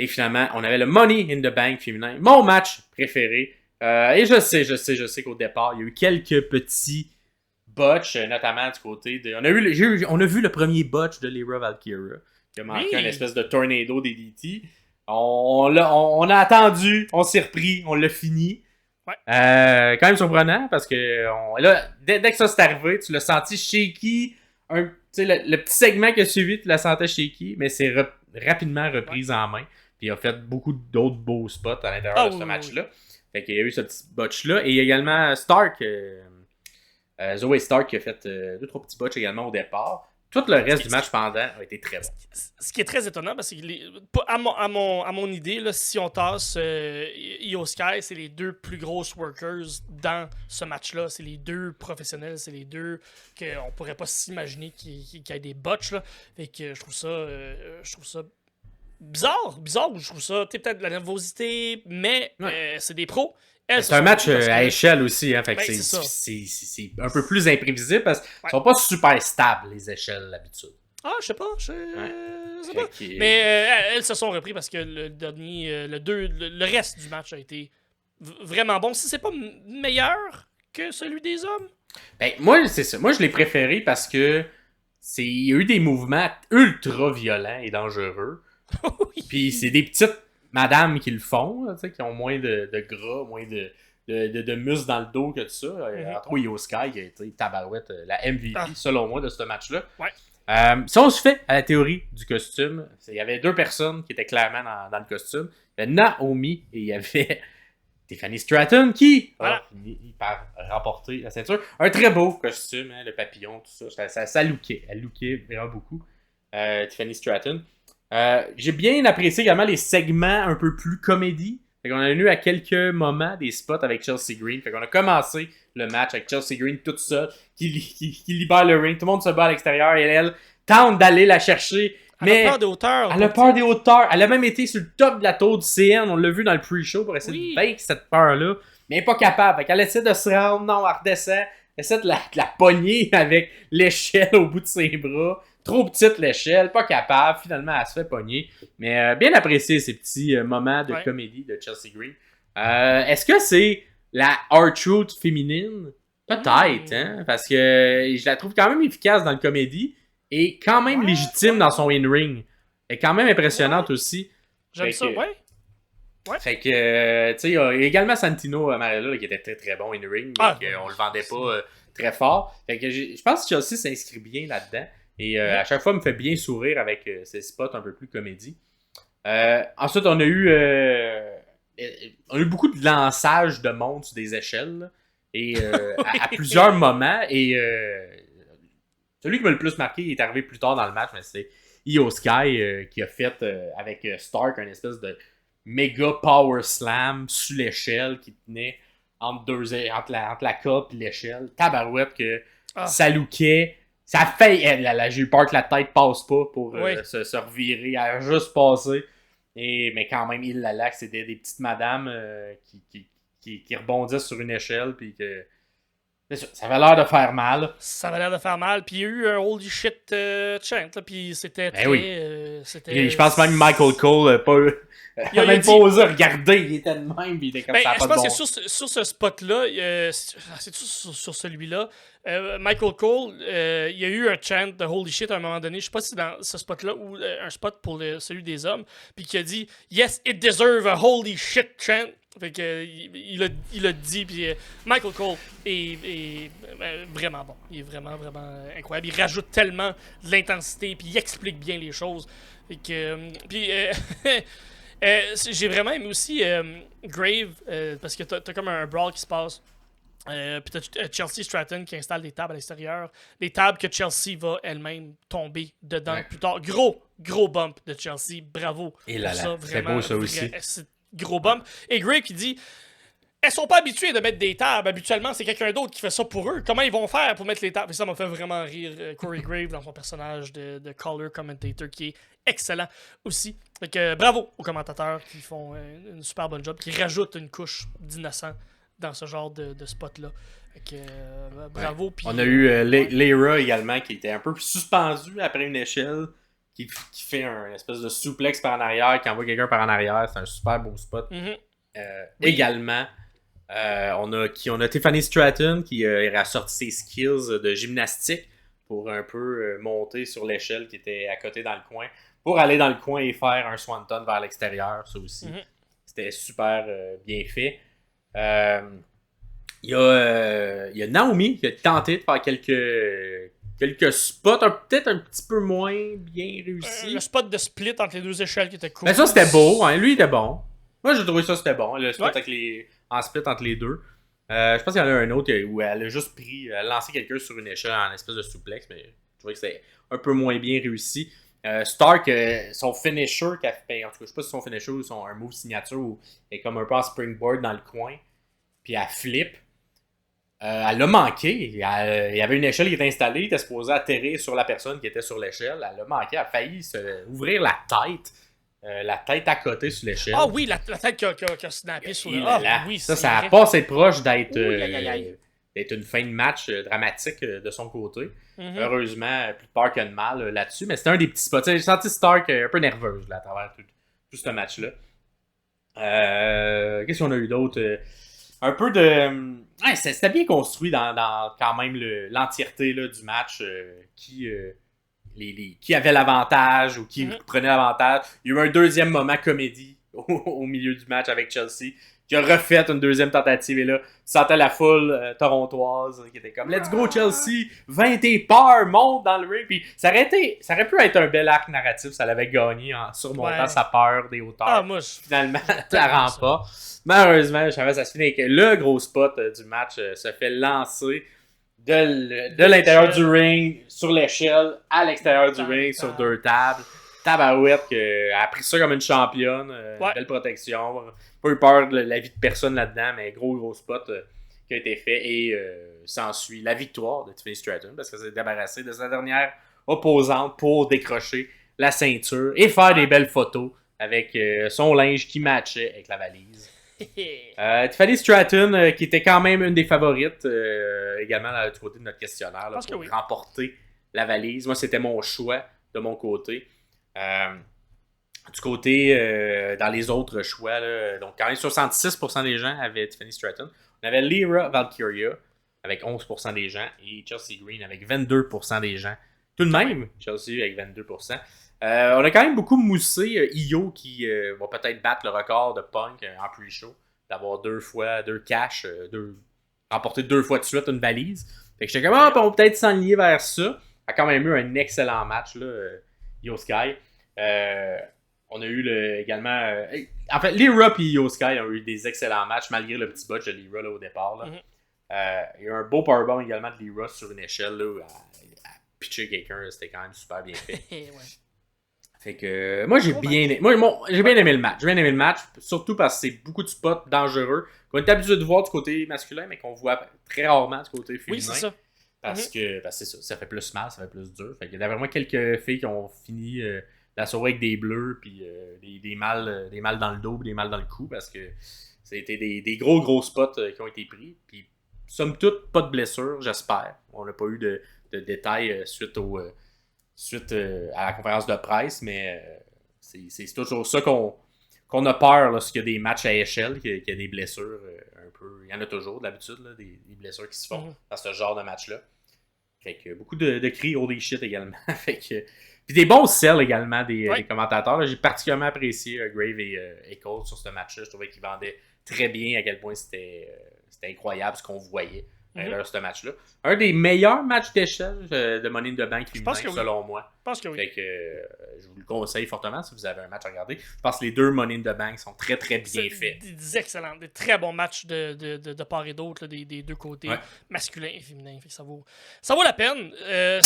Et finalement, on avait le Money in the Bank féminin, mon match préféré. Et je sais qu'au départ, il y a eu quelques petits botch, notamment du côté de... On a vu le premier botch de Lyra Valkyria, qui a manqué une espèce de tornado DDT. On a attendu, on s'est repris, on l'a fini. Ouais. Quand même surprenant, parce que là, dès que ça s'est arrivé, tu l'as senti shaky. Le petit segment qui a suivi, tu la sentais shaky, mais c'est rapidement reprise en main. Puis il a fait beaucoup d'autres beaux spots à l'intérieur de ce match-là. Fait qu'il y a eu ce petit botch-là. Et il y a également Stark... Zoe Stark qui a fait 2-3 petits botches également au départ. Tout le reste du match pendant a été très bon. Ce qui est très étonnant, parce que à mon idée, là, si on tasse Io Sky, c'est les deux plus grosses workers dans ce match-là. C'est les deux professionnels, c'est les deux qu'on pourrait pas s'imaginer qu'il y ait des botches. Là. Fait que je trouve ça bizarre. Je trouve ça peut-être de la nervosité, mais c'est des pros. C'est un match à échelle aussi, hein, fait que c'est un peu plus imprévisible parce qu'ils sont pas super stables, les échelles, d'habitude. Ah, je sais pas. Mais elles se sont repris parce que le dernier, le reste du match a été vraiment bon. Si c'est pas meilleur que celui des hommes. Ben, moi, c'est ça. Moi, je l'ai préféré parce que il y a eu des mouvements ultra violents et dangereux. Oui. Puis c'est des petites madames qui le font, là, qui ont moins de gras, moins de muscles dans le dos que tout ça. Entre autres, Io Sky qui a été tabarouette, la MVP, selon moi, de ce match-là. Ouais. Si on se fait à la théorie du costume, il y avait deux personnes qui étaient clairement dans le costume. Il y avait Naomi et il y avait Tiffany Stratton qui a fini par remporter la ceinture. Un très beau costume, hein, le papillon, tout ça. Ça lookait. Elle lookait vraiment beaucoup. Tiffany Stratton. J'ai bien apprécié également les segments un peu plus comédie. Fait qu'on a eu à quelques moments des spots avec Chelsea Green. Fait qu'on a commencé le match avec Chelsea Green toute seule, qui libère le ring. Tout le monde se bat à l'extérieur et elle tente d'aller la chercher. Mais elle a peur des hauteurs. Elle a peur des hauteurs. Elle a même été sur le top de la tour du CN. On l'a vu dans le pre-show pour essayer de vaincre cette peur-là. Mais elle n'est pas capable. Fait qu'elle essaie de se rendre. Non, elle redescend. Elle essaie de la pogner avec l'échelle au bout de ses bras. Trop petite l'échelle, pas capable. Finalement, elle se fait pogner. Mais bien apprécié ces petits moments de comédie de Chelsea Green. Est-ce que c'est la R-Truth féminine? Peut-être, hein? Parce que je la trouve quand même efficace dans le comédie et quand même légitime dans son in-ring. Elle est quand même impressionnante aussi. J'aime ça, ouais. Fait que, tu sais, il y a également Santino Marella qui était très très bon in-ring, mais on le vendait pas très fort. Fait que je pense que Chelsea s'inscrit bien là-dedans. Et à chaque fois, me fait bien sourire avec ses spots un peu plus comédie. Ensuite, on a eu beaucoup de lançage de monde sur des échelles. Là, et à plusieurs moments. Et celui qui m'a le plus marqué il est arrivé plus tard dans le match, mais c'est Io Sky qui a fait avec Stark un espèce de méga power slam sur l'échelle qui tenait entre la corde et l'échelle. Tabarouette que ça lookait. Ça fait. J'ai eu peur que la tête passe pas pour se revirer. Elle a juste passé. Mais quand même, il la lac, c'était des petites madames qui rebondissent sur une échelle. Puis que. Ça avait l'air de faire mal. Ça avait l'air de faire mal. Puis il y a eu un holy shit chant. Là, puis c'était très. Je pense même Michael Cole il a même pas osé regarder. Il était de même. Puis il était comme ça. Je pense que sur ce spot-là, c'est sur celui-là. Michael Cole, il y a eu un chant de holy shit à un moment donné. Je sais pas si c'est dans ce spot-là ou un spot pour celui des hommes. Puis qui a dit yes, it deserves a holy shit chant. Fait que il a dit, puis Michael Cole est vraiment bon. Il est vraiment, vraiment incroyable. Il rajoute tellement de l'intensité, puis il explique bien les choses. Fait que, puis j'ai vraiment aimé aussi Grave, parce que t'as comme un brawl qui se passe. Puis t'as Chelsea Stratton qui installe des tables à l'extérieur. Des tables que Chelsea va elle-même tomber dedans plus tard. Gros bump de Chelsea. Bravo. Et là, c'est beau ça aussi. Gros bump. Et Grave qui dit elles sont pas habituées de mettre des tables. Habituellement, c'est quelqu'un d'autre qui fait ça pour eux. Comment ils vont faire pour mettre les tables? Et ça m'a fait vraiment rire Corey Grave dans son personnage de caller commentator qui est excellent aussi. Donc bravo aux commentateurs qui font une super bonne job, qui rajoutent une couche d'innocent dans ce genre de spot-là. Bravo. Puis, on a eu Lyra également qui était un peu suspendue après une échelle. qui fait un espèce de souplex par en arrière, qui envoie quelqu'un par en arrière. C'est un super beau spot. Oui. Également, on a Tiffany Stratton qui a sorti ses skills de gymnastique pour un peu monter sur l'échelle qui était à côté dans le coin, pour aller dans le coin et faire un swanton vers l'extérieur, ça aussi. C'était super bien fait. Il y a Naomi qui a tenté de faire quelques spots peut-être un petit peu moins bien réussis. Le spot de split entre les deux échelles qui était cool. Mais ça, c'était beau. Hein. Lui, il était bon. Moi, j'ai trouvé ça, c'était bon. Le split Ouais. en split entre les deux. Je pense qu'il y en a un autre où elle a juste elle a lancé quelqu'un sur une échelle en espèce de souplex, mais je trouvais que c'était un peu moins bien réussi. Stark, son finisher, en tout cas, je sais pas si son finisher ou un move signature où elle est comme un peu en springboard dans le coin, puis elle flip. Elle l'a manqué. Il y avait une échelle qui était installée, il était supposé atterrir sur la personne qui était sur l'échelle. Elle l'a manqué, elle a failli ouvrir la tête. La tête à côté sur l'échelle. Ah oui, la tête qui a snappé sur le... oui, ça a pas assez proche d'être une fin de match dramatique de son côté. Heureusement, plus de peur que de mal là-dessus. Mais c'était un des petits spots. J'ai senti Stark un peu nerveuse là, à travers tout ce match-là. Qu'est-ce qu'on a eu d'autre? Un peu de... c'était bien construit dans quand même l'entièreté du match. Qui avait l'avantage ou qui prenait l'avantage. Il y a eu un deuxième moment comédie au milieu du match avec Chelsea qui a refait une deuxième tentative et là, tu sentais la foule torontoise qui était comme Let's go Chelsea, 20 tes peurs, monte dans le ring. Puis ça aurait pu être un bel arc narratif, ça l'avait gagné en surmontant sa peur des hauteurs. Finalement, ça rend pas. Malheureusement, je savais ça se finit avec le gros spot du match se fait lancer de l'intérieur du ring, sur l'échelle, à l'extérieur du ring, sur deux tables. Tabarouette qui a pris ça comme une championne. Belle protection. Pas eu peur de la vie de personne là-dedans, mais gros spot qui a été fait. Et s'ensuit la victoire de Tiffany Stratton parce qu'elle s'est débarrassée de sa dernière opposante pour décrocher la ceinture et faire des belles photos avec son linge qui matchait avec la valise. Tiffany Stratton, qui était quand même une des favorites, également du côté de notre questionnaire, là, pour remporter la valise. Moi, c'était mon choix de mon côté. Du côté, dans les autres choix, là, donc quand même 66% des gens avaient Tiffany Stratton. On avait Lyra Valkyria avec 11% des gens et Chelsea Green avec 22% des gens. Tout de même, Chelsea avec 22%. On a quand même beaucoup moussé Io qui va peut-être battre le record de Punk en pre-show, d'avoir deux cash, remporter 2 fois de suite une valise. Fait que j'étais comme, on va peut-être s'enligner vers ça. A quand même eu un excellent match, là, Io Sky. On a eu également... en fait, Lyra et Io Sky ont eu des excellents matchs, malgré le petit botch de Lyra là, au départ. Là. Il y a eu un beau powerbomb également de Lyra sur une échelle, là, à pitcher quelqu'un. C'était quand même super bien fait. Fait que moi j'ai bien aimé le match. J'ai bien aimé le match, surtout parce que c'est beaucoup de spots dangereux qu'on est habitué de voir du côté masculin, mais qu'on voit très rarement du côté féminin. Oui, c'est ça. Parce que c'est ça fait plus mal, ça fait plus dur. Fait que d'après moi, quelques filles qui ont fini la soirée avec des bleus, puis des mâles dans le dos, puis des mâles dans le cou, parce que ça a été des gros spots qui ont été pris. Puis somme toute, pas de blessure, j'espère. On n'a pas eu de détails suite à la conférence de presse, mais c'est toujours ça qu'on a peur lorsqu'il y a des matchs à échelle, qu'il y a des blessures un peu. Il y en a toujours d'habitude, là, des blessures qui se font dans ce genre de match-là. Fait que beaucoup de cris holy shit également. Fait que, puis des bons sells également des commentateurs. Là, j'ai particulièrement apprécié Grave et Cole sur ce match-là. Je trouvais qu'ils vendaient très bien à quel point c'était incroyable ce qu'on voyait. Ce match-là. Un des meilleurs matchs d'échelle de Money in the Bank féminin, selon moi. Je pense que oui. Fait que je vous le conseille fortement si vous avez un match à regarder. Je pense que les deux Money in the Bank sont très bien faits. Des excellents, des très bons matchs de part et d'autre, des deux côtés, masculin et féminin. Fait que ça vaut la peine.